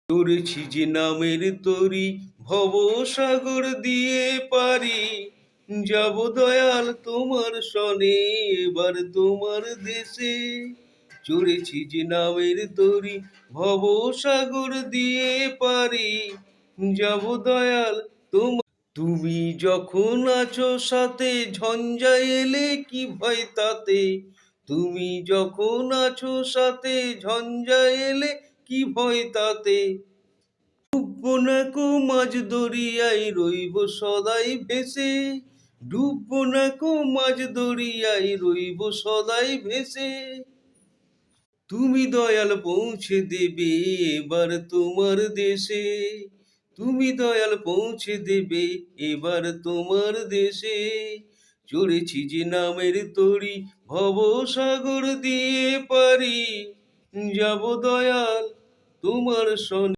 চড়েছি যে নামের তরি ভবসাগর দিয়ে পারি, যাব দয়াল তোমার সনে এবার তোমার দেশে। চড়েছি যে নামের তরি ভবসাগর দিয়ে পারি, যাব দয়াল তোমার। তুমি যখন আছো সাথে ঝঞ্ঝা এলে কি ভয় তাতে, তুমি যখন আছো সাথে ঝঞ্ঝা এলে কি ভয় তাতে। ডুববো না কো মাঝ দরিয়ায় রইব সদাই ভেসে, ডুববো না কো মাঝ দরিয়ায় রইব সদাই ভেসে। তুমি দয়াল পৌঁছে দেবে এবার তোমার দেশে, তুমি দয়াল পৌঁছে দেবে এবার তোমার দেশে। চড়েছি যে নামের তরি ভবসাগর দিয়ে পারি, যাব দয়াল তোমার সনে।